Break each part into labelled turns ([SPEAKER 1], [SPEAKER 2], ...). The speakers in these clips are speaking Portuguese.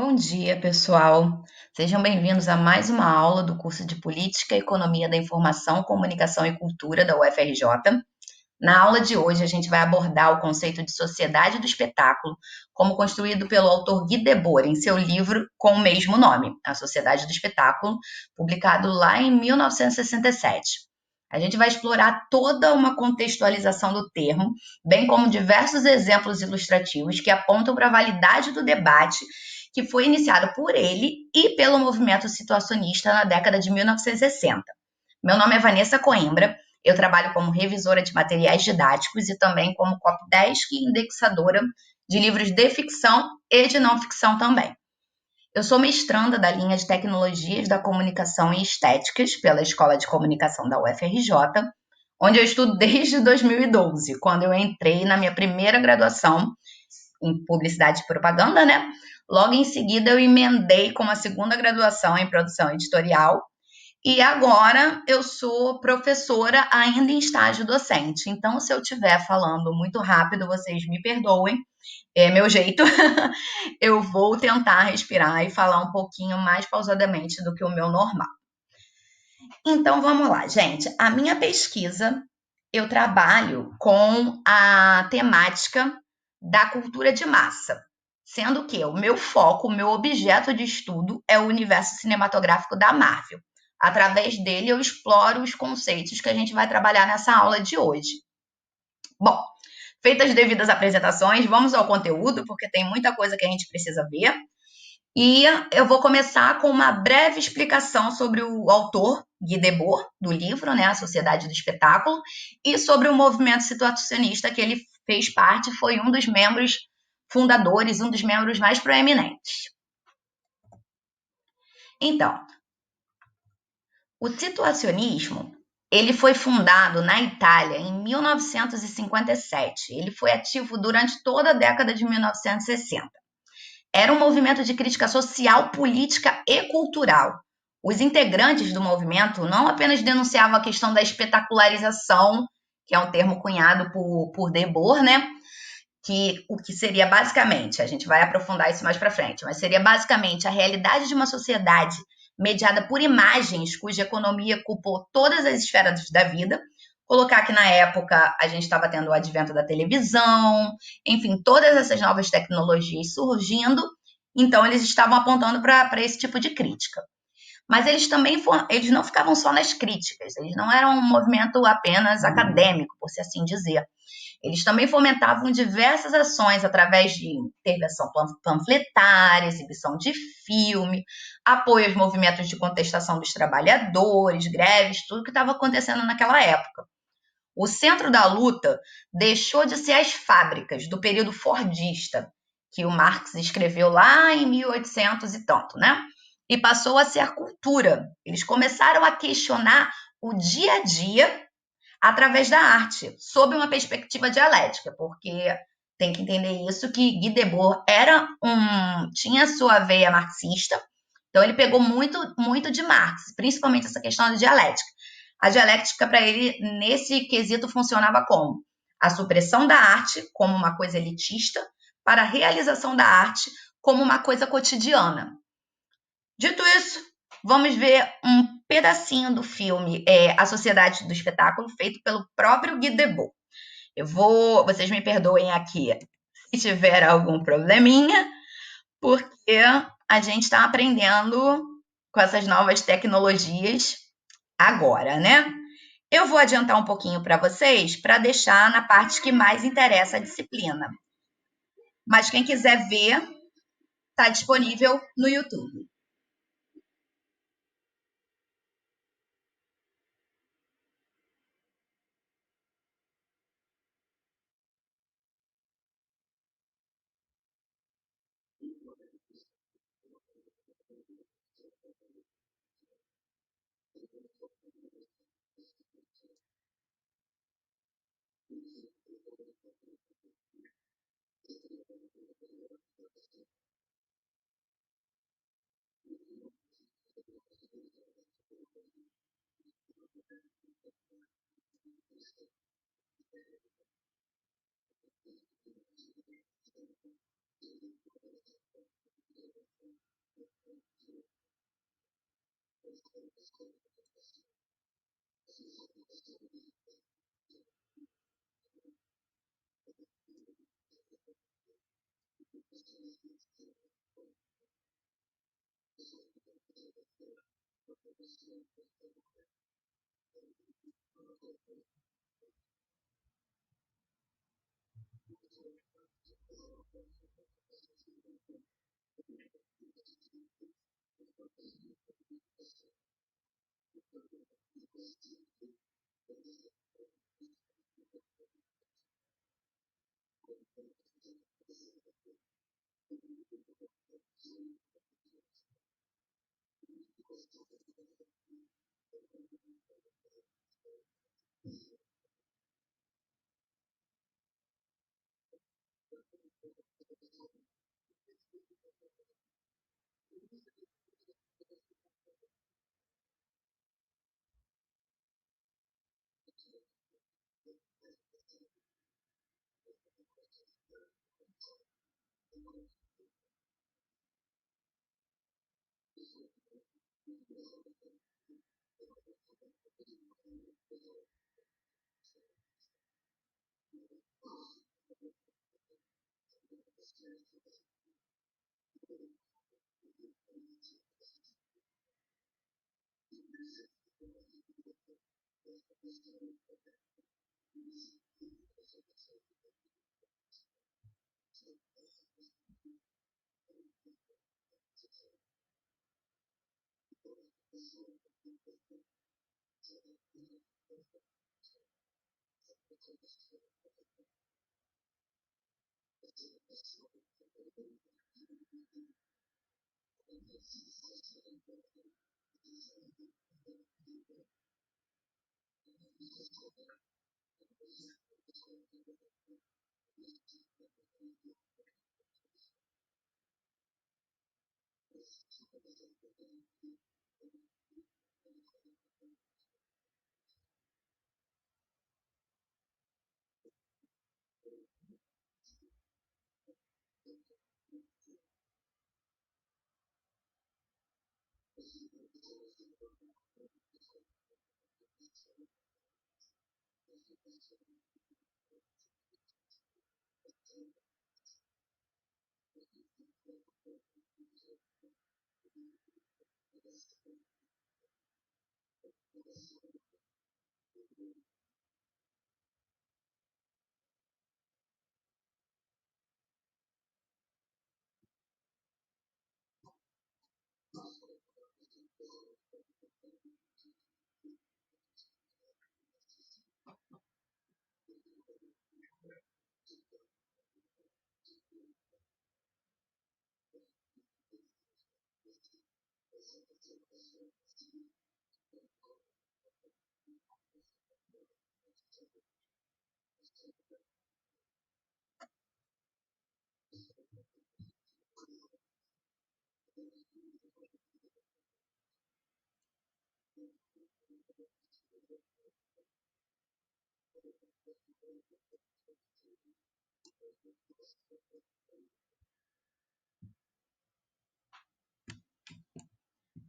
[SPEAKER 1] Bom dia, pessoal. Sejam bem-vindos a mais uma aula do curso de Política e Economia da Informação, Comunicação e Cultura da UFRJ. Na aula de hoje, a gente vai abordar o conceito de sociedade do espetáculo, como construído pelo autor Guy Debord em seu livro com o mesmo nome, A Sociedade do Espetáculo, publicado lá em 1967. A gente vai explorar toda uma contextualização do termo, bem como diversos exemplos ilustrativos que apontam para a validade do debate que foi iniciado por ele e pelo movimento situacionista na década de 1960. Meu nome é Vanessa Coimbra, eu trabalho como revisora de materiais didáticos e também como copydesk e indexadora de livros de ficção e de não ficção também. Eu sou mestranda da linha de Tecnologias da Comunicação e Estéticas pela Escola de Comunicação da UFRJ, onde eu estudo desde 2012, quando eu entrei na minha primeira graduação em Publicidade e Propaganda, né? Logo em seguida, eu emendei com uma segunda graduação em Produção Editorial e agora eu sou professora ainda em estágio docente. Então, se eu estiver falando muito rápido, vocês me perdoem, é meu jeito. Eu vou tentar respirar e falar um pouquinho mais pausadamente do que o meu normal. Então, vamos lá, gente. A minha pesquisa, eu trabalho com a temática da cultura de massa, sendo que o meu foco, o meu objeto de estudo é o universo cinematográfico da Marvel. Através dele, eu exploro os conceitos que a gente vai trabalhar nessa aula de hoje. Bom, feitas as devidas apresentações, vamos ao conteúdo, porque tem muita coisa que a gente precisa ver. E eu vou começar com uma breve explicação sobre o autor, Guy Debord, do livro, né, A Sociedade do Espetáculo, e sobre o movimento situacionista que ele fez parte, foi um dos membros fundadores, um dos membros mais proeminentes. Então, o situacionismo, ele foi fundado na Itália em 1957. Ele foi ativo durante toda a década de 1960. Era um movimento de crítica social, política e cultural. Os integrantes do movimento não apenas denunciavam a questão da espetacularização, que é um termo cunhado por Debord, né? Que o que seria basicamente, a gente vai aprofundar isso mais para frente, mas seria basicamente a realidade de uma sociedade mediada por imagens cuja economia ocupou todas as esferas da vida. Colocar que na época a gente estava tendo o advento da televisão, enfim, todas essas novas tecnologias surgindo, então eles estavam apontando para esse tipo de crítica. Mas eles não ficavam só nas críticas, eles não eram um movimento apenas acadêmico, por se assim dizer. Eles também fomentavam diversas ações através de intervenção panfletária, exibição de filme, apoio aos movimentos de contestação dos trabalhadores, greves, tudo que estava acontecendo naquela época. O centro da luta deixou de ser as fábricas do período fordista, que o Marx escreveu lá em 1800 e tanto, né? E passou a ser a cultura. Eles começaram a questionar o dia a dia através da arte, sob uma perspectiva dialética, porque tem que entender isso que Guy Debord tinha sua veia marxista, então ele pegou muito de Marx, principalmente essa questão da dialética. A dialética para ele nesse quesito funcionava como a supressão da arte como uma coisa elitista para a realização da arte como uma coisa cotidiana. Dito isso, vamos ver um pedacinho do filme A Sociedade do Espetáculo, feito pelo próprio Guy Debord. Vocês me perdoem aqui se tiver algum probleminha, porque a gente está aprendendo com essas novas tecnologias agora, né? Eu vou adiantar um pouquinho para vocês para deixar na parte que mais interessa a disciplina. Mas quem quiser ver, está disponível no YouTube.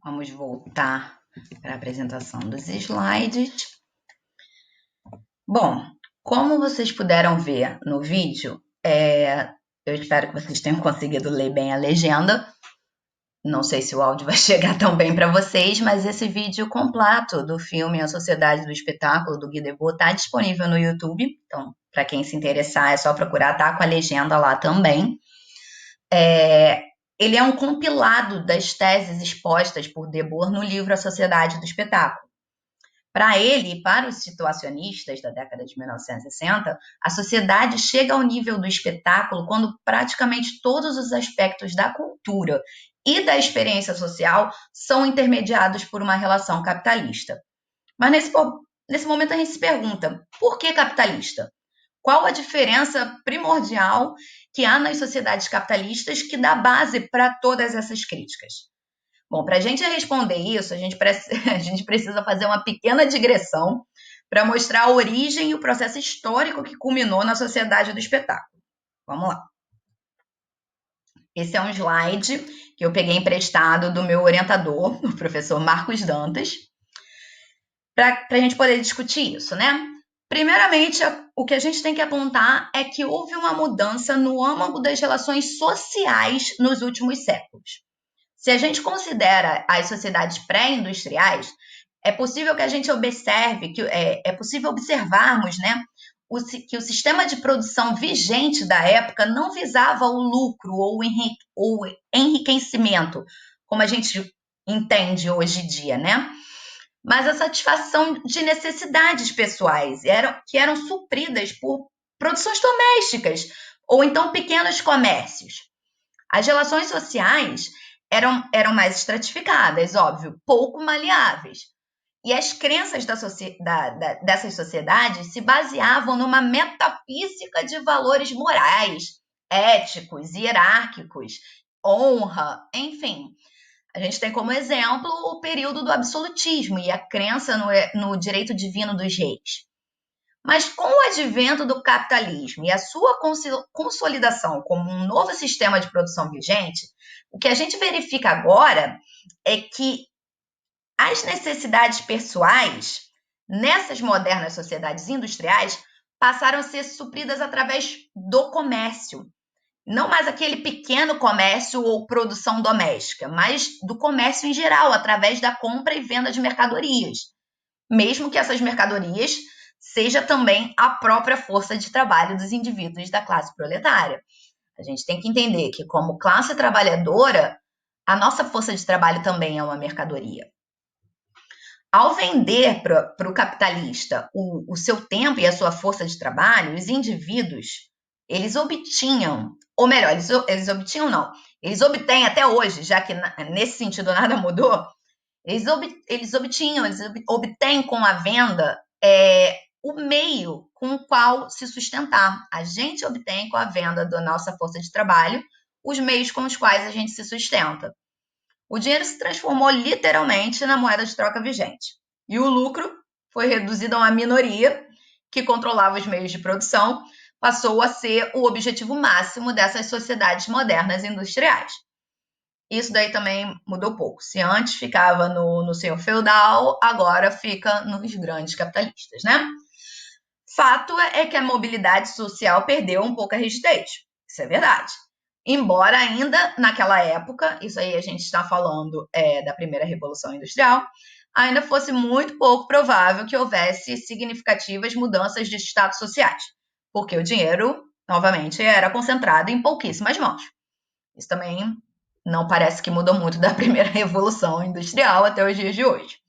[SPEAKER 1] Vamos voltar para a apresentação dos slides. Bom, como vocês puderam ver no vídeo, eu espero que vocês tenham conseguido ler bem a legenda. Não sei se o áudio vai chegar tão bem para vocês, mas esse vídeo completo do filme A Sociedade do Espetáculo, do Guy Debord, está disponível no YouTube. Então, para quem se interessar, é só procurar, tá com a legenda lá também. Ele é um compilado das teses expostas por Debord no livro A Sociedade do Espetáculo. Para ele e para os situacionistas da década de 1960, a sociedade chega ao nível do espetáculo quando praticamente todos os aspectos da cultura e da experiência social são intermediados por uma relação capitalista. Mas nesse momento a gente se pergunta, por que capitalista? Qual a diferença primordial que há nas sociedades capitalistas que dá base para todas essas críticas? Bom, para a gente responder isso, a gente precisa fazer uma pequena digressão para mostrar a origem e o processo histórico que culminou na sociedade do espetáculo. Vamos lá. Esse é um slide que eu peguei emprestado do meu orientador, o professor Marcos Dantas, para a gente poder discutir isso, né? Primeiramente, o que a gente tem que apontar é que houve uma mudança no âmago das relações sociais nos últimos séculos. Se a gente considera as sociedades pré-industriais, é possível que a gente observe, é possível observarmos, né, que o sistema de produção vigente da época não visava o lucro ou o enriquecimento, como a gente entende hoje em dia, né? Mas a satisfação de necessidades pessoais, que eram supridas por produções domésticas ou então pequenos comércios. As relações sociais eram mais estratificadas, óbvio, pouco maleáveis. E as crenças dessas sociedades se baseavam numa metafísica de valores morais, éticos, hierárquicos, honra, enfim. A gente tem como exemplo o período do absolutismo e a crença no direito divino dos reis. Mas com o advento do capitalismo e a sua consolidação como um novo sistema de produção vigente, o que a gente verifica agora é que as necessidades pessoais nessas modernas sociedades industriais passaram a ser supridas através do comércio. Não mais aquele pequeno comércio ou produção doméstica, mas do comércio em geral, através da compra e venda de mercadorias. Mesmo que essas mercadorias seja também a própria força de trabalho dos indivíduos da classe proletária. A gente tem que entender que, como classe trabalhadora, a nossa força de trabalho também é uma mercadoria. Ao vender para o capitalista o seu tempo e a sua força de trabalho, os indivíduos, eles obtinham, ou melhor, eles obtinham não, eles obtêm até hoje, já que nesse sentido nada mudou, eles obtêm com a venda o meio com o qual se sustentar. A gente obtém com a venda da nossa força de trabalho os meios com os quais a gente se sustenta. O dinheiro se transformou literalmente na moeda de troca vigente. E o lucro foi reduzido a uma minoria que controlava os meios de produção, passou a ser o objetivo máximo dessas sociedades modernas industriais. Isso daí também mudou pouco. Se antes ficava no senhor feudal, agora fica nos grandes capitalistas, né? Fato é que a mobilidade social perdeu um pouco a rigidez. Isso é verdade. Embora ainda naquela época, isso aí a gente está falando da primeira Revolução Industrial, ainda fosse muito pouco provável que houvesse significativas mudanças de status sociais, porque o dinheiro, novamente, era concentrado em pouquíssimas mãos. Isso também não parece que mudou muito da primeira Revolução Industrial até os dias de hoje.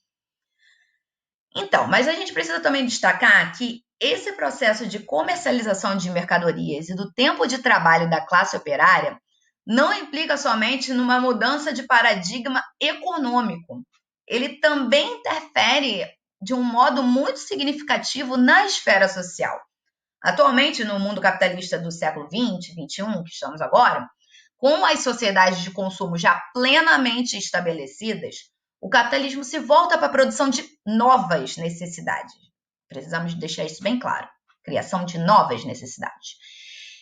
[SPEAKER 1] Então, mas a gente precisa também destacar que esse processo de comercialização de mercadorias e do tempo de trabalho da classe operária não implica somente numa mudança de paradigma econômico. Ele também interfere de um modo muito significativo na esfera social. Atualmente, no mundo capitalista do século XX, XXI, que estamos agora, com as sociedades de consumo já plenamente estabelecidas, o capitalismo se volta para a produção de novas necessidades. Precisamos deixar isso bem claro. Criação de novas necessidades.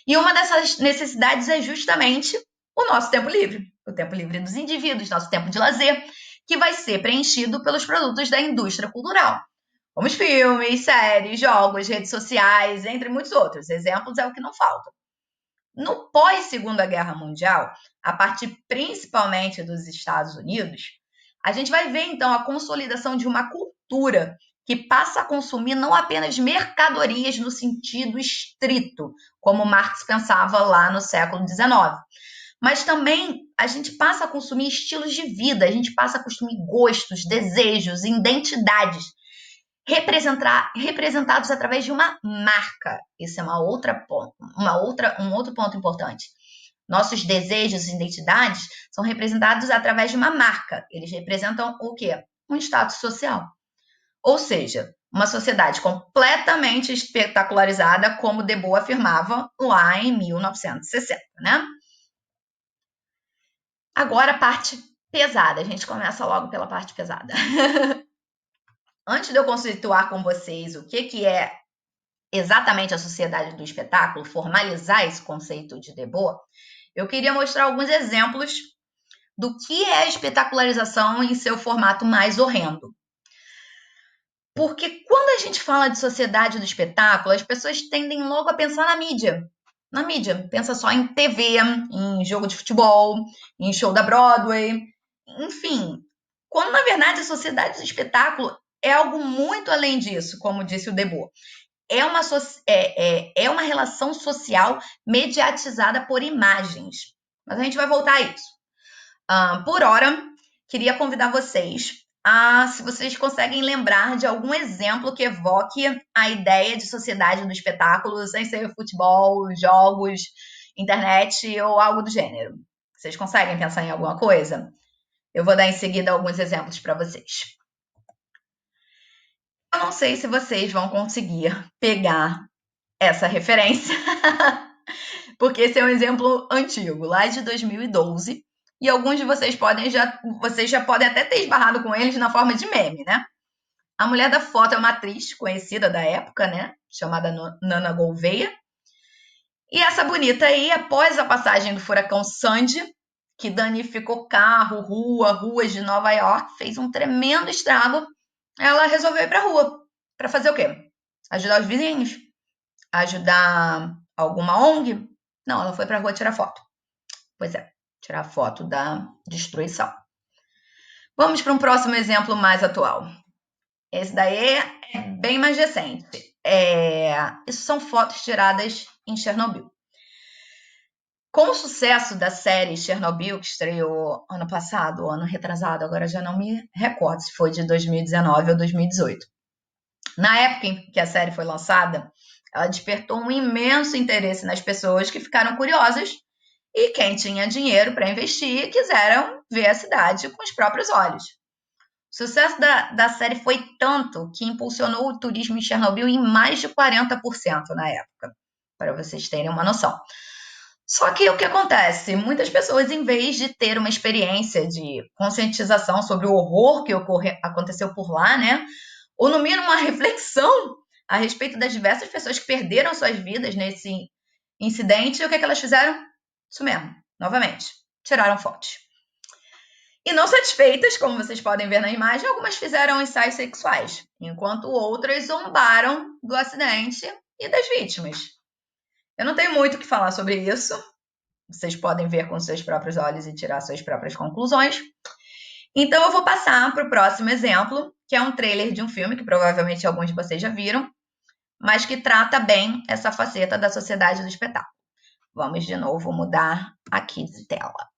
[SPEAKER 1] E uma dessas necessidades é justamente o nosso tempo livre. O tempo livre dos indivíduos, nosso tempo de lazer, que vai ser preenchido pelos produtos da indústria cultural. Como os filmes, séries, jogos, redes sociais, entre muitos outros. Exemplos é o que não falta. No pós-Segunda Guerra Mundial, a partir principalmente dos Estados Unidos, a gente vai ver, então, a consolidação de uma cultura que passa a consumir não apenas mercadorias no sentido estrito, como Marx pensava lá no século XIX, mas também a gente passa a consumir estilos de vida, a gente passa a consumir gostos, desejos, identidades, representados através de uma marca. Isso é um outro ponto importante. Nossos desejos e identidades são representados através de uma marca. Eles representam o quê? Um status social. Ou seja, uma sociedade completamente espetacularizada, como Debout afirmava lá em 1960, né? Agora a parte pesada. A gente começa logo pela parte pesada. Antes de eu conceituar com vocês o que é exatamente a sociedade do espetáculo, formalizar esse conceito de Debout, Eu queria mostrar alguns exemplos do que é a espetacularização em seu formato mais horrendo. Porque quando a gente fala de sociedade do espetáculo, as pessoas tendem logo a pensar na mídia. Na mídia, pensa só em TV, em jogo de futebol, em show da Broadway, enfim. Quando na verdade a sociedade do espetáculo é algo muito além disso, como disse o Debord. É uma relação social mediatizada por imagens. Mas a gente vai voltar a isso. Por hora, queria convidar vocês se vocês conseguem lembrar de algum exemplo que evoque a ideia de sociedade do espetáculo, sem ser futebol, jogos, internet ou algo do gênero. Vocês conseguem pensar em alguma coisa? Eu vou dar em seguida alguns exemplos para vocês. Eu não sei se vocês vão conseguir pegar essa referência, porque esse é um exemplo antigo, lá de 2012, e alguns de vocês já podem até ter esbarrado com eles na forma de meme, né? A mulher da foto é uma atriz conhecida da época, né? Chamada Nana Gouveia. E essa bonita aí, após a passagem do furacão Sandy, que danificou carro, ruas de Nova York, fez um tremendo estrago, ela resolveu ir pra rua. Pra fazer o quê? Ajudar os vizinhos? Ajudar alguma ONG? Não, ela foi pra rua tirar foto. Pois é, tirar foto da destruição. Vamos para um próximo exemplo mais atual. Esse daí é bem mais recente. Isso são fotos tiradas em Chernobyl. Com o sucesso da série Chernobyl, que estreou ano passado, ou ano retrasado, agora já não me recordo se foi de 2019 ou 2018. Na época em que a série foi lançada, ela despertou um imenso interesse nas pessoas que ficaram curiosas e quem tinha dinheiro para investir quiseram ver a cidade com os próprios olhos. O sucesso da série foi tanto que impulsionou o turismo em Chernobyl em mais de 40% na época, para vocês terem uma noção. Só que o que acontece? Muitas pessoas, em vez de ter uma experiência de conscientização sobre o horror que aconteceu por lá, né? Ou no mínimo uma reflexão a respeito das diversas pessoas que perderam suas vidas nesse incidente, o que é que elas fizeram? Isso mesmo, novamente, tiraram fotos. E não satisfeitas, como vocês podem ver na imagem, algumas fizeram ensaios sexuais, enquanto outras zombaram do acidente e das vítimas. Eu não tenho muito o que falar sobre isso. Vocês podem ver com seus próprios olhos e tirar suas próprias conclusões. Então eu vou passar para o próximo exemplo, que é um trailer de um filme que provavelmente alguns de vocês já viram, mas que trata bem essa faceta da sociedade do espetáculo. Vamos de novo mudar aqui de tela.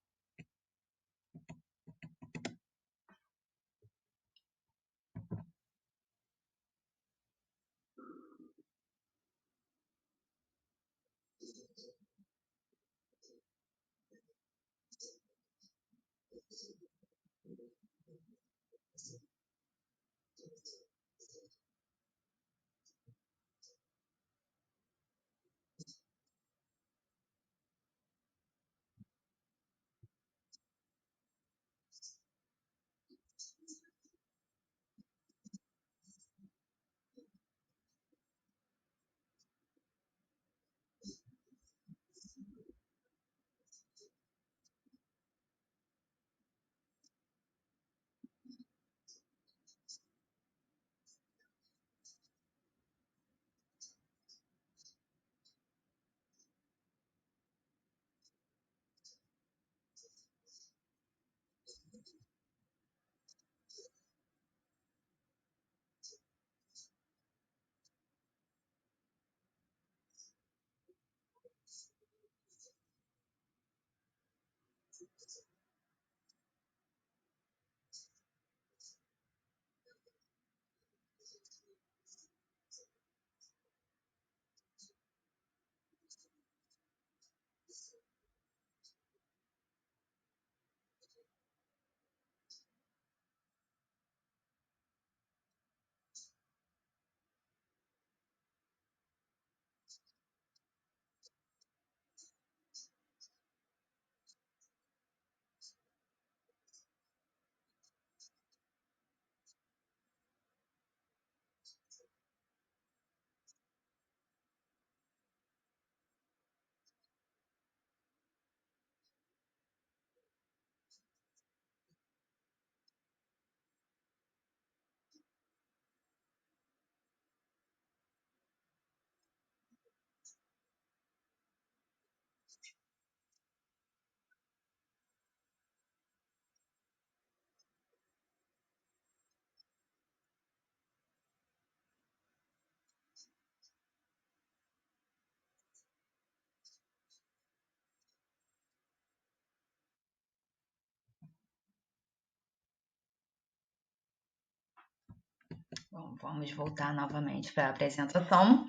[SPEAKER 1] Bom, vamos voltar novamente para a apresentação.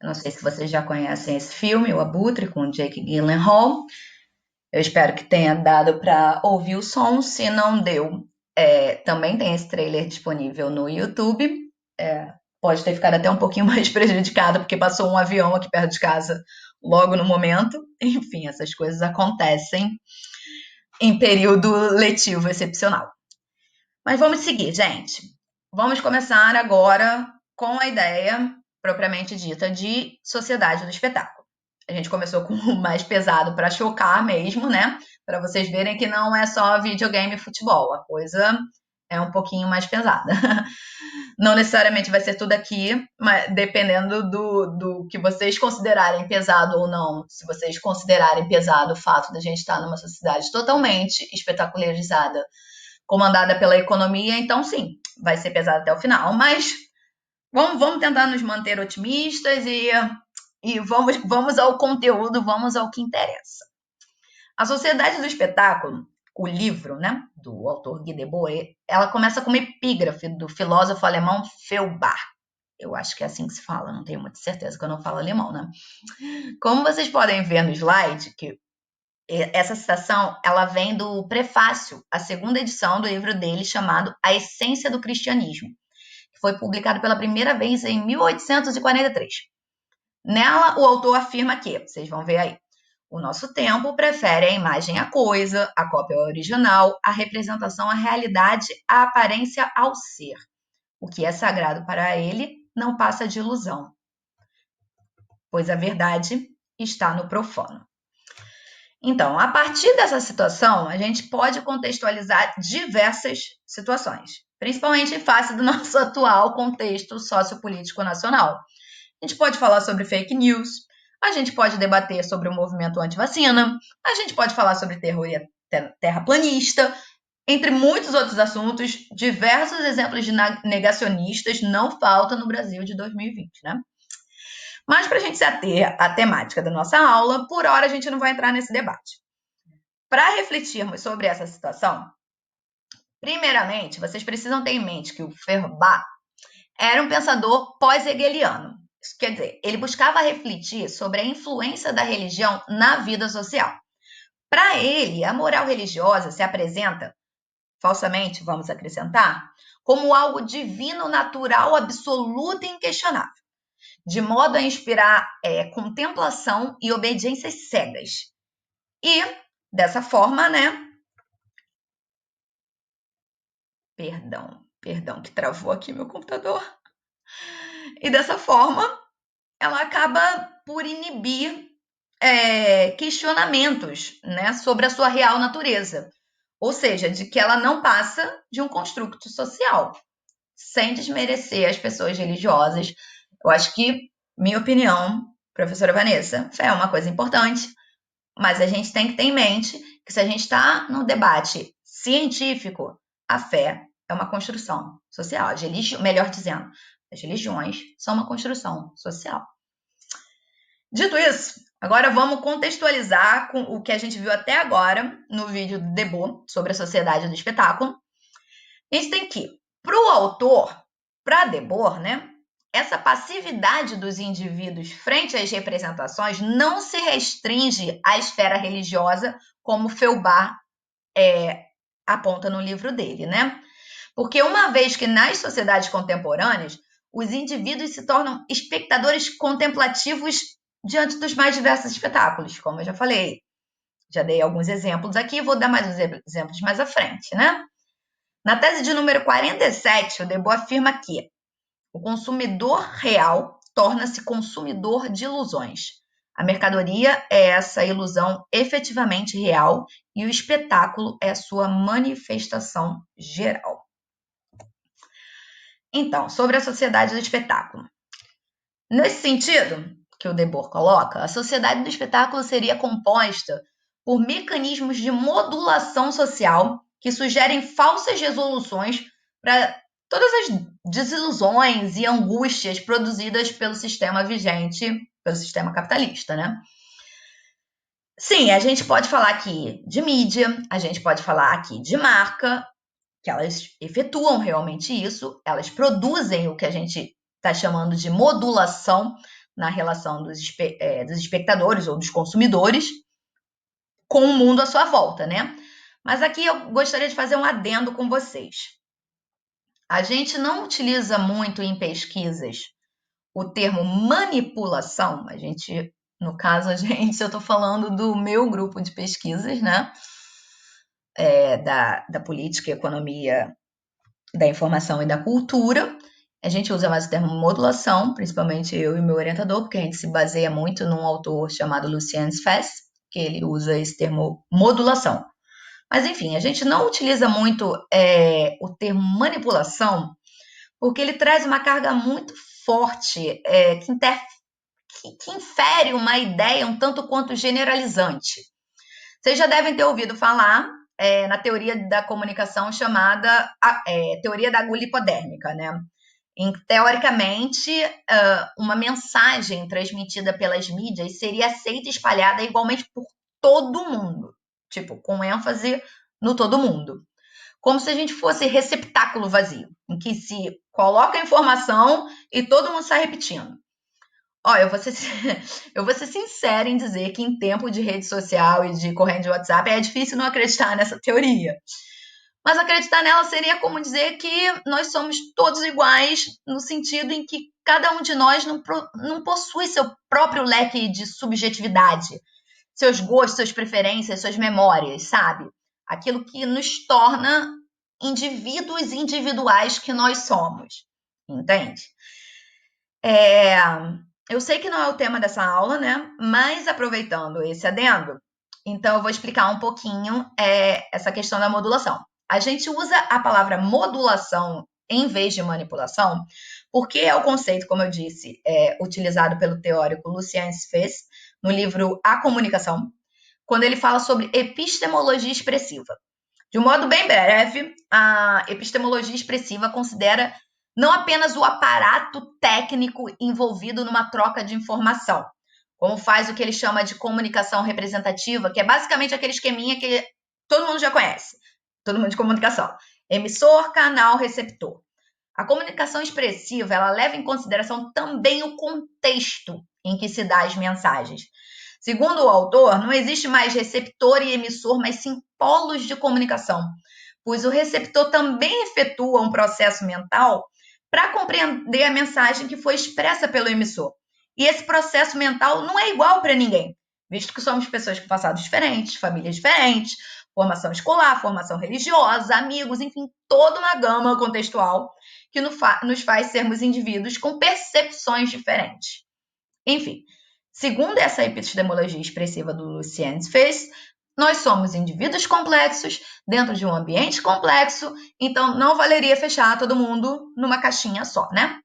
[SPEAKER 1] Eu não sei se vocês já conhecem esse filme, O Abutre, com Jake Gyllenhaal. Eu espero que tenha dado para ouvir o som. Se não deu, também tem esse trailer disponível no YouTube. Pode ter ficado até um pouquinho mais prejudicado, porque passou um avião aqui perto de casa logo no momento. Enfim, essas coisas acontecem em período letivo excepcional. Mas vamos seguir, gente. Vamos começar agora com a ideia propriamente dita de sociedade do espetáculo. A gente começou com o mais pesado para chocar mesmo, né? Para vocês verem que não é só videogame e futebol, a coisa é um pouquinho mais pesada. Não necessariamente vai ser tudo aqui, mas dependendo do que vocês considerarem pesado ou não. Se vocês considerarem pesado o fato de a gente estar numa sociedade totalmente espetacularizada, comandada pela economia, então sim, vai ser pesado até o final, mas vamos tentar nos manter otimistas e vamos ao conteúdo, vamos ao que interessa. A Sociedade do Espetáculo, o livro, né, do autor Guy Debord, ela começa com uma epígrafe do filósofo alemão Feuerbach. Eu acho que é assim que se fala, não tenho muita certeza que eu não falo alemão, né? Como vocês podem ver no slide, que essa citação ela vem do prefácio à segunda edição do livro dele chamado A Essência do Cristianismo, que foi publicado pela primeira vez em 1843. Nela, o autor afirma que, vocês vão ver aí, o nosso tempo prefere a imagem à coisa, a cópia ao original, a representação à realidade, a aparência ao ser. O que é sagrado para ele não passa de ilusão, pois a verdade está no profano. Então, a partir dessa situação, a gente pode contextualizar diversas situações, principalmente em face do nosso atual contexto sociopolítico nacional. A gente pode falar sobre fake news, a gente pode debater sobre o movimento anti-vacina, a gente pode falar sobre teoria terraplanista, entre muitos outros assuntos. Diversos exemplos de negacionistas não faltam no Brasil de 2020, né? Mas para a gente se ater à temática da nossa aula, por hora a gente não vai entrar nesse debate. Para refletirmos sobre essa situação, primeiramente, vocês precisam ter em mente que o Feuerbach era um pensador pós-hegeliano. Isso quer dizer, ele buscava refletir sobre a influência da religião na vida social. Para ele, a moral religiosa se apresenta, falsamente, vamos acrescentar, como algo divino, natural, absoluto e inquestionável, de modo a inspirar contemplação e obediências cegas. E, dessa forma, né? Perdão, que travou aqui meu computador. E dessa forma, ela acaba por inibir questionamentos, né, sobre a sua real natureza. Ou seja, de que ela não passa de um construto social, sem desmerecer as pessoas religiosas. Eu acho que, minha opinião, professora Vanessa, fé é uma coisa importante, mas a gente tem que ter em mente que se a gente está num debate científico, a fé é uma construção social. Melhor dizendo, as religiões são uma construção social. Dito isso, agora vamos contextualizar com o que a gente viu até agora no vídeo do Debord sobre a sociedade do espetáculo. A gente tem que, para o autor, para Debord, né, essa passividade dos indivíduos frente às representações não se restringe à esfera religiosa, como Feuerbach aponta no livro dele, né? Porque uma vez que nas sociedades contemporâneas, os indivíduos se tornam espectadores contemplativos diante dos mais diversos espetáculos, como eu já falei. Já dei alguns exemplos aqui, vou dar mais uns exemplos mais à frente, né? Na tese de número 47, o Debord afirma que o consumidor real torna-se consumidor de ilusões. A mercadoria é essa ilusão efetivamente real e o espetáculo é a sua manifestação geral. Então, sobre a sociedade do espetáculo. Nesse sentido que o Debord coloca, a sociedade do espetáculo seria composta por mecanismos de modulação social que sugerem falsas resoluções para todas as desilusões e angústias produzidas pelo sistema vigente, pelo sistema capitalista, né? Sim, a gente pode falar aqui de mídia, a gente pode falar aqui de marca, que elas efetuam realmente isso, elas produzem o que a gente está chamando de modulação na relação dos espectadores ou dos consumidores com o mundo à sua volta, né? Mas aqui eu gostaria de fazer um adendo com vocês. A gente não utiliza muito em pesquisas o termo manipulação. No caso, eu estou falando do meu grupo de pesquisas, né? Da política, economia, da informação e da cultura. A gente usa mais o termo modulação, principalmente eu e meu orientador, porque a gente se baseia muito num autor chamado Lucian Fess, que ele usa esse termo modulação. Mas, enfim, a gente não utiliza muito o termo manipulação, porque ele traz uma carga muito forte, que infere uma ideia um tanto quanto generalizante. Vocês já devem ter ouvido falar na teoria da comunicação chamada teoria da agulha hipodérmica, né? Teoricamente, uma mensagem transmitida pelas mídias seria aceita e espalhada igualmente por todo mundo, tipo, com ênfase no todo mundo. Como se a gente fosse receptáculo vazio, em que se coloca a informação e todo mundo sai repetindo. Eu vou ser sincera em dizer que em tempo de rede social e de corrente de WhatsApp é difícil não acreditar nessa teoria. Mas acreditar nela seria como dizer que nós somos todos iguais, no sentido em que cada um de nós não possui seu próprio leque de subjetividade, seus gostos, suas preferências, suas memórias, sabe? Aquilo que nos torna indivíduos individuais que nós somos, entende? Eu sei que não é o tema dessa aula, né? Mas aproveitando esse adendo, então eu vou explicar um pouquinho essa questão da modulação. A gente usa a palavra modulação em vez de manipulação, porque é o conceito, como eu disse, utilizado pelo teórico Lucian Fess no livro A Comunicação, quando ele fala sobre epistemologia expressiva. De um modo bem breve, a epistemologia expressiva considera não apenas o aparato técnico envolvido numa troca de informação, como faz o que ele chama de comunicação representativa, que é basicamente aquele esqueminha que todo mundo já conhece, todo mundo de comunicação. Emissor, canal, receptor. A comunicação expressiva, ela leva em consideração também o contexto em que se dá as mensagens. Segundo o autor, não existe mais receptor e emissor, mas sim polos de comunicação, pois o receptor também efetua um processo mental para compreender a mensagem que foi expressa pelo emissor. E esse processo mental não é igual para ninguém, visto que somos pessoas com passados diferentes, famílias diferentes, formação escolar, formação religiosa, amigos, enfim, toda uma gama contextual que nos faz sermos indivíduos com percepções diferentes. Enfim, segundo essa epistemologia expressiva do Lucian Fess, nós somos indivíduos complexos dentro de um ambiente complexo, então não valeria fechar todo mundo numa caixinha só, né?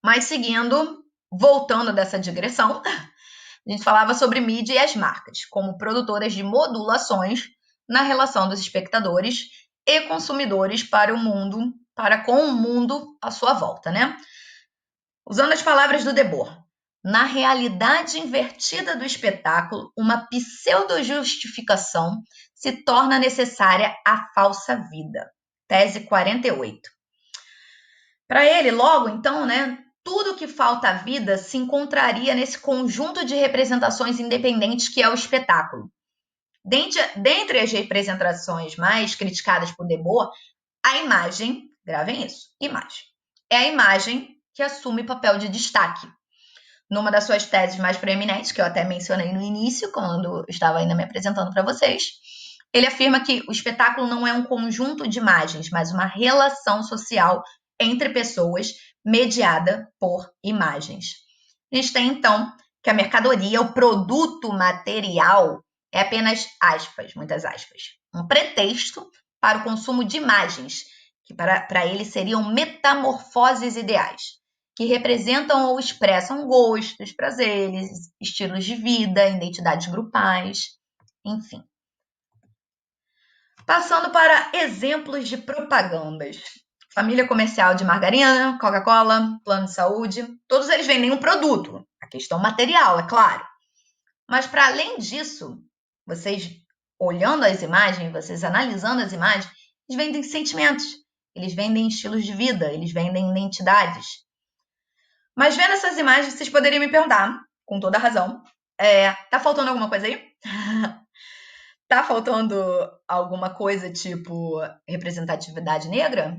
[SPEAKER 1] Mas seguindo, voltando dessa digressão, a gente falava sobre mídia e as marcas, como produtoras de modulações na relação dos espectadores e consumidores com o mundo à sua volta, né? Usando as palavras do Debord, na realidade invertida do espetáculo, uma pseudo-justificação se torna necessária à falsa vida. Tese 48. Para ele, logo, então, né, tudo que falta à vida se encontraria nesse conjunto de representações independentes que é o espetáculo. Dentre as representações mais criticadas por Debord, a imagem, gravem isso, imagem, é a imagem que assume papel de destaque. Numa das suas teses mais proeminentes, que eu até mencionei no início, quando estava ainda me apresentando para vocês, ele afirma que o espetáculo não é um conjunto de imagens, mas uma relação social entre pessoas mediada por imagens. A gente tem, então, que a mercadoria, o produto material, é apenas, aspas, muitas aspas, um pretexto para o consumo de imagens, que para ele seriam metamorfoses ideais, que representam ou expressam gostos, prazeres, estilos de vida, identidades grupais, enfim. Passando para exemplos de propagandas. Família comercial de margarina, Coca-Cola, plano de saúde, todos eles vendem um produto, a questão material, é claro. Mas para além disso, vocês olhando as imagens, vocês analisando as imagens, Eles vendem sentimentos, eles vendem estilos de vida, eles vendem identidades. Mas vendo essas imagens, vocês poderiam me perguntar, com toda razão, tá faltando alguma coisa aí? Tá faltando alguma coisa tipo representatividade negra?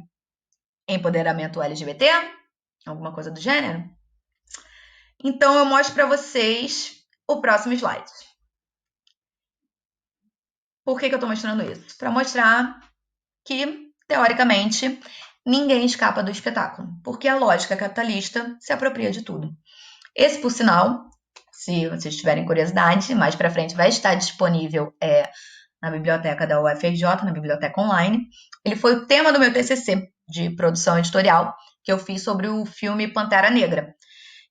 [SPEAKER 1] Empoderamento LGBT? Alguma coisa do gênero? Então eu mostro para vocês o próximo slide. Por que eu estou mostrando isso? Para mostrar que, teoricamente, ninguém escapa do espetáculo, porque a lógica capitalista se apropria de tudo. Esse, por sinal, se vocês tiverem curiosidade, mais para frente vai estar disponível na biblioteca da UFRJ, na biblioteca online. Ele foi o tema do meu TCC de produção editorial que eu fiz sobre o filme Pantera Negra,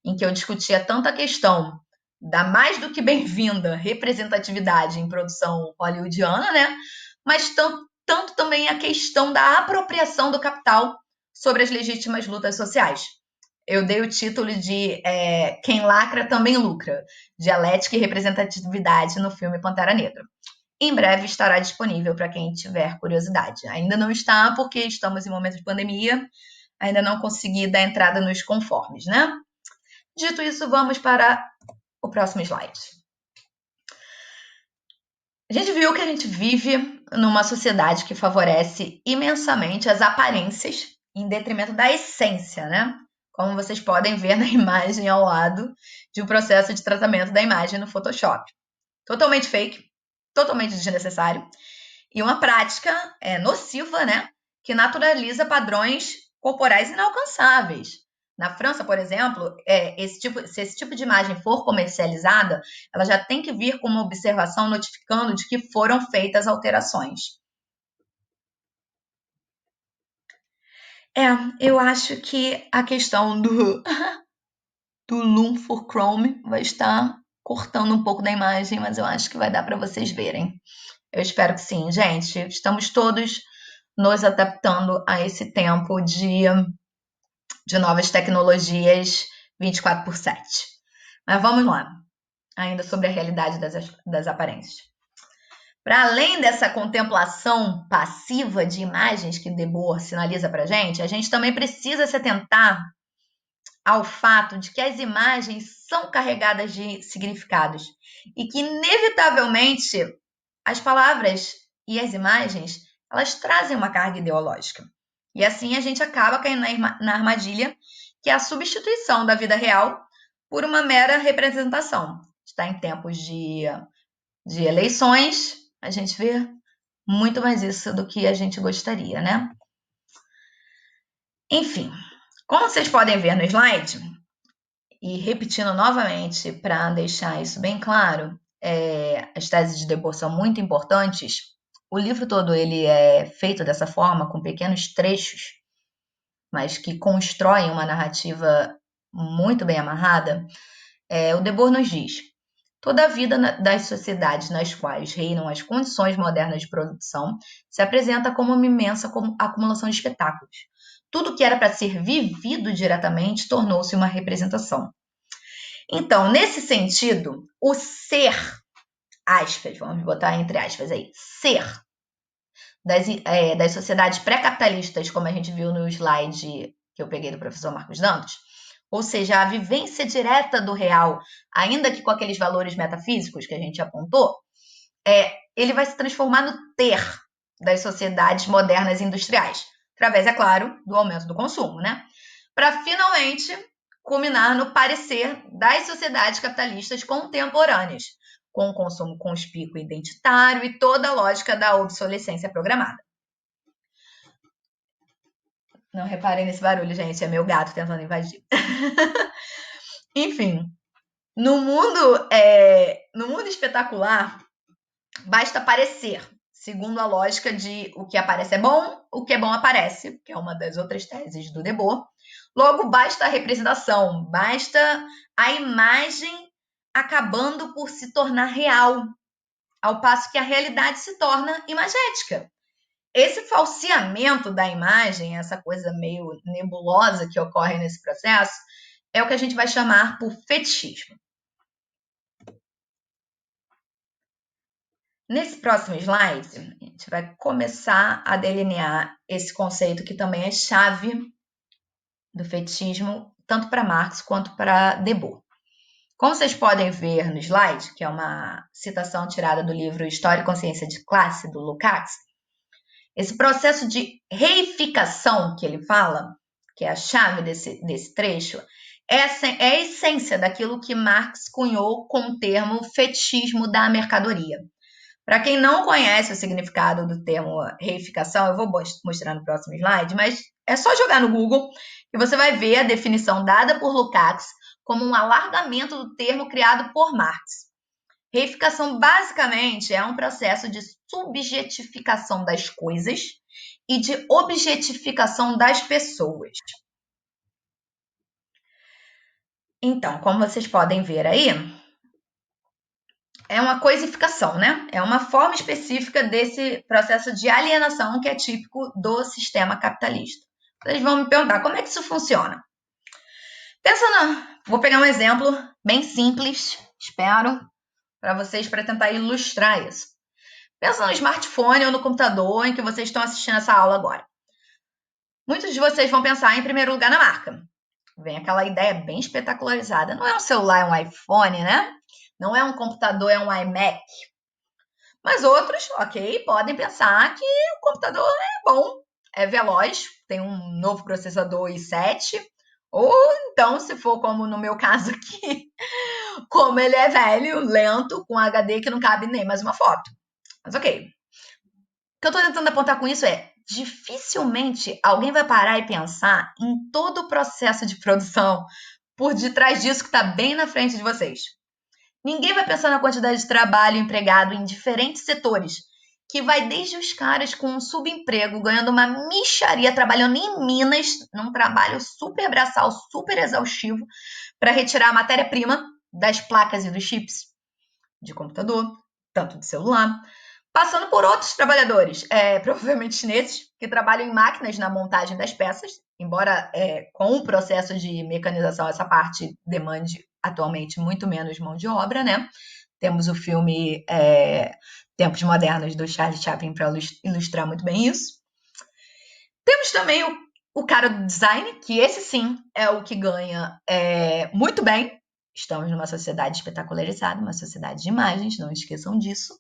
[SPEAKER 1] em que eu discutia tanto a questão da mais do que bem-vinda representatividade em produção hollywoodiana, né? Mas tanto também a questão da apropriação do capital sobre as legítimas lutas sociais. Eu dei o título de Quem Lacra Também Lucra, dialética e representatividade no filme Pantera Negra. Em breve estará disponível para quem tiver curiosidade. Ainda não está, porque estamos em momento de pandemia, ainda não consegui dar entrada nos conformes, né? Dito isso, vamos para o próximo slide. A gente viu que a gente vive numa sociedade que favorece imensamente as aparências em detrimento da essência, né? Como vocês podem ver na imagem ao lado de um processo de tratamento da imagem no Photoshop. Totalmente fake, totalmente desnecessário, e uma prática nociva, né? Que naturaliza padrões corporais inalcançáveis. Na França, por exemplo, se esse tipo de imagem for comercializada, ela já tem que vir com uma observação notificando de que foram feitas alterações. Eu acho que a questão do Loom for Chrome vai estar cortando um pouco da imagem, mas eu acho que vai dar para vocês verem. Eu espero que sim, gente. Estamos todos nos adaptando a esse tempo de novas tecnologias 24/7. Mas vamos lá, ainda sobre a realidade das aparências. Para além dessa contemplação passiva de imagens que Debord sinaliza para a gente também precisa se atentar ao fato de que as imagens são carregadas de significados e que, inevitavelmente, as palavras e as imagens, elas trazem uma carga ideológica. E assim a gente acaba caindo na armadilha, que é a substituição da vida real por uma mera representação. Está em tempos de eleições, a gente vê muito mais isso do que a gente gostaria, né? Enfim, como vocês podem ver no slide, e repetindo novamente para deixar isso bem claro, as teses de Debord são muito importantes. O livro todo ele é feito dessa forma, com pequenos trechos, mas que constroem uma narrativa muito bem amarrada. O Debord nos diz: toda a vida das sociedades nas quais reinam as condições modernas de produção se apresenta como uma imensa acumulação de espetáculos. Tudo que era para ser vivido diretamente tornou-se uma representação. Então, nesse sentido, o ser, aspas, vamos botar entre aspas aí, ser das sociedades pré-capitalistas, como a gente viu no slide que eu peguei do professor Marcos Dantas, ou seja, a vivência direta do real, ainda que com aqueles valores metafísicos que a gente apontou, ele vai se transformar no ter das sociedades modernas e industriais, através, é claro, do aumento do consumo, né? Para finalmente culminar no parecer das sociedades capitalistas contemporâneas, com o consumo conspícuo e identitário e toda a lógica da obsolescência programada. Não reparem nesse barulho, gente, é meu gato tentando invadir. Enfim, no mundo espetacular, basta parecer, segundo a lógica de o que aparece é bom, o que é bom aparece, que é uma das outras teses do Debord. Logo, basta a representação, basta a imagem acabando por se tornar real, ao passo que a realidade se torna imagética. Esse falseamento da imagem, essa coisa meio nebulosa que ocorre nesse processo, é o que a gente vai chamar por fetichismo. Nesse próximo slide, a gente vai começar a delinear esse conceito que também é chave do fetichismo, tanto para Marx quanto para Debord. Como vocês podem ver no slide, que é uma citação tirada do livro História e Consciência de Classe, do Lukács, esse processo de reificação que ele fala, que é a chave desse trecho, é a essência daquilo que Marx cunhou com o termo fetichismo da mercadoria. Para quem não conhece o significado do termo reificação, eu vou mostrar no próximo slide, mas é só jogar no Google que você vai ver a definição dada por Lukács como um alargamento do termo criado por Marx. Reificação, basicamente, é um processo de subjetificação das coisas e de objetificação das pessoas. Então, como vocês podem ver aí, é uma coisificação, né? É uma forma específica desse processo de alienação que é típico do sistema capitalista. Vocês vão me perguntar, como é que isso funciona? Vou pegar um exemplo bem simples, espero, para vocês, para tentar ilustrar isso. Pensa no smartphone ou no computador em que vocês estão assistindo essa aula agora. Muitos de vocês vão pensar, em primeiro lugar, na marca. Vem aquela ideia bem espetacularizada. Não é um celular, é um iPhone, né? Não é um computador, é um iMac. Mas outros, ok, podem pensar que o computador é bom, é veloz, tem um novo processador i7, ou então, se for como no meu caso aqui, como ele é velho, lento, com HD que não cabe nem mais uma foto. Mas ok. O que eu estou tentando apontar com isso é, dificilmente alguém vai parar e pensar em todo o processo de produção por detrás disso que está bem na frente de vocês. Ninguém vai pensar na quantidade de trabalho empregado em diferentes setores, que vai desde os caras com um subemprego, ganhando uma mixaria, trabalhando em Minas, num trabalho super braçal, super exaustivo, para retirar a matéria-prima das placas e dos chips de computador, tanto de celular, passando por outros trabalhadores, provavelmente chineses, que trabalham em máquinas na montagem das peças, embora com o processo de mecanização essa parte demande atualmente muito menos mão de obra, né? Temos o filme Tempos Modernos, do Charlie Chaplin, para ilustrar muito bem isso. Temos também o cara do design, que esse sim é o que ganha muito bem. Estamos numa sociedade espetacularizada, uma sociedade de imagens, não esqueçam disso.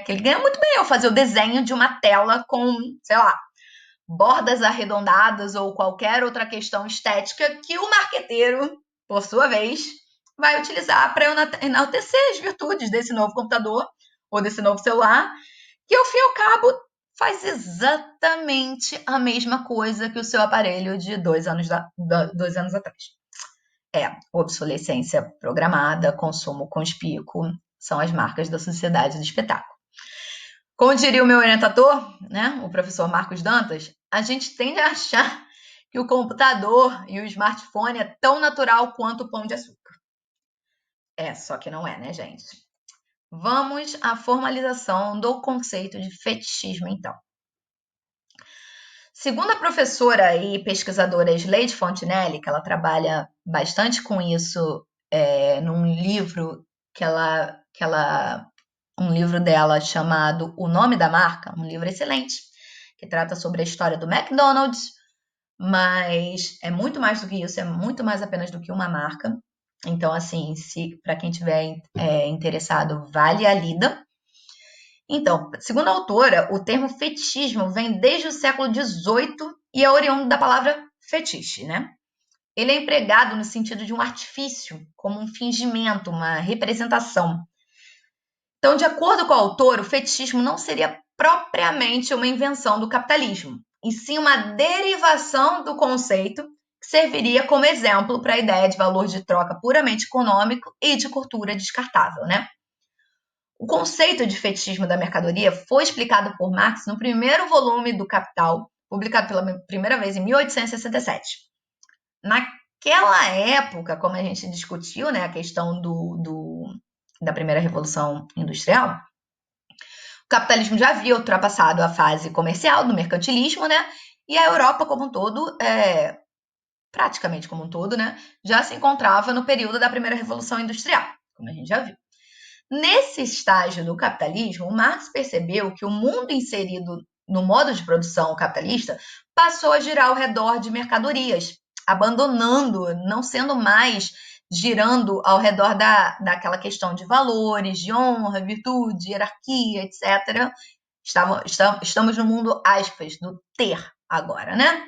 [SPEAKER 1] Que ele ganha muito bem ao fazer o desenho de uma tela com, sei lá, bordas arredondadas ou qualquer outra questão estética que o marqueteiro, por sua vez, vai utilizar para enaltecer as virtudes desse novo computador ou desse novo celular, que ao fim e ao cabo faz exatamente a mesma coisa que o seu aparelho de 2 anos atrás. Obsolescência programada, consumo conspícuo, são as marcas da sociedade do espetáculo. Como diria o meu orientador, né, o professor Marcos Dantas, a gente tende a achar que o computador e o smartphone é tão natural quanto o pão de açúcar. Só que não é, né, gente? Vamos à formalização do conceito de fetichismo, então. Segundo a professora e pesquisadora Sleide Fontenelle, que ela trabalha bastante com isso num livro um livro dela chamado O Nome da Marca, um livro excelente, que trata sobre a história do McDonald's, mas é muito mais do que isso, é muito mais apenas do que uma marca. Então, assim, para quem tiver interessado, vale a lida. Então, segundo a autora, o termo fetichismo vem desde o século XVIII e é oriundo da palavra fetiche, né? Ele é empregado no sentido de um artifício, como um fingimento, uma representação. Então, de acordo com o autor, o fetichismo não seria propriamente uma invenção do capitalismo, e sim uma derivação do conceito que serviria como exemplo para a ideia de valor de troca puramente econômico e de cultura descartável, né? O conceito de fetichismo da mercadoria foi explicado por Marx no primeiro volume do Capital, publicado pela primeira vez em 1867. Naquela época, como a gente discutiu, né, a questão da primeira revolução industrial, o capitalismo já havia ultrapassado a fase comercial do mercantilismo, né, e a Europa como um todo, praticamente como um todo, né, já se encontrava no período da primeira revolução industrial, como a gente já viu. Nesse estágio do capitalismo, Marx percebeu que o mundo inserido no modo de produção capitalista passou a girar ao redor de mercadorias, abandonando, não sendo mais girando ao redor daquela questão de valores, de honra, virtude, hierarquia, etc. Estamos no mundo, aspas, do ter agora, né?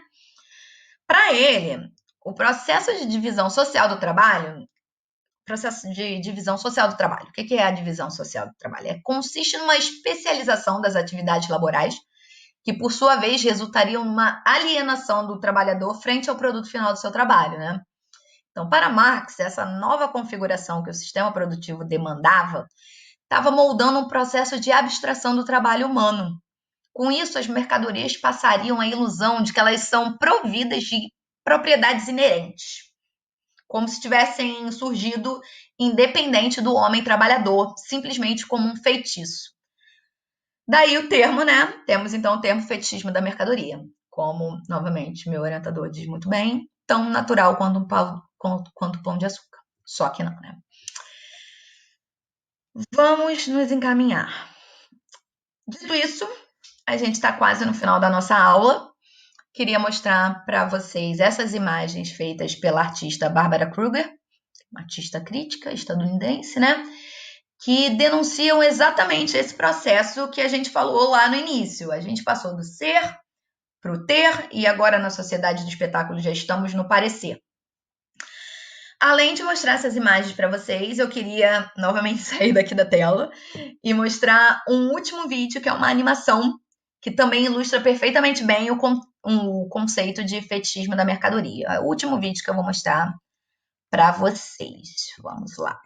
[SPEAKER 1] Para ele, o processo de divisão social do trabalho O que é a divisão social do trabalho? Consiste numa especialização das atividades laborais, que por sua vez resultariam numa alienação do trabalhador frente ao produto final do seu trabalho, né? Então, para Marx, essa nova configuração que o sistema produtivo demandava estava moldando um processo de abstração do trabalho humano. Com isso, as mercadorias passariam a ilusão de que elas são providas de propriedades inerentes, como se tivessem surgido independente do homem trabalhador, simplesmente como um feitiço. Daí o termo, né? Temos então o termo fetichismo da mercadoria, como, novamente, meu orientador diz muito bem, tão natural quanto pão de açúcar. Só que não, né? Vamos nos encaminhar. Dito isso, a gente está quase no final da nossa aula. Queria mostrar para vocês essas imagens feitas pela artista Barbara Kruger, uma artista crítica estadunidense, né? Que denunciam exatamente esse processo que a gente falou lá no início. A gente passou do ser para o ter e agora na sociedade do espetáculo já estamos no parecer. Além de mostrar essas imagens para vocês, eu queria novamente sair daqui da tela e mostrar um último vídeo que é uma animação que também ilustra perfeitamente bem o conceito de fetichismo da mercadoria. É o último vídeo que eu vou mostrar para vocês. Vamos lá.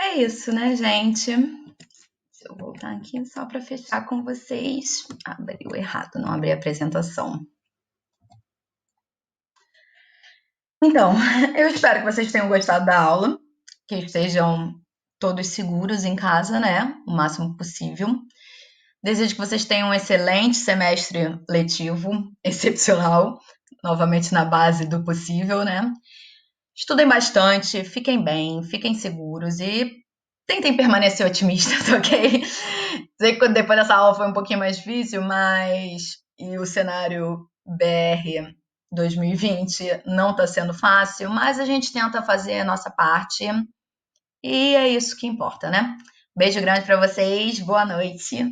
[SPEAKER 1] É isso, né, gente? Deixa eu voltar aqui só para fechar com vocês. Abriu errado, não abri a apresentação. Então, eu espero que vocês tenham gostado da aula, que estejam todos seguros em casa, né? O máximo possível. Desejo que vocês tenham um excelente semestre letivo, excepcional, novamente na base do possível, né? Estudem bastante, fiquem bem, fiquem seguros e tentem permanecer otimistas, ok? Sei que depois dessa aula foi um pouquinho mais difícil, mas e o cenário BR 2020 não está sendo fácil, mas a gente tenta fazer a nossa parte e é isso que importa, né? Beijo grande para vocês, boa noite.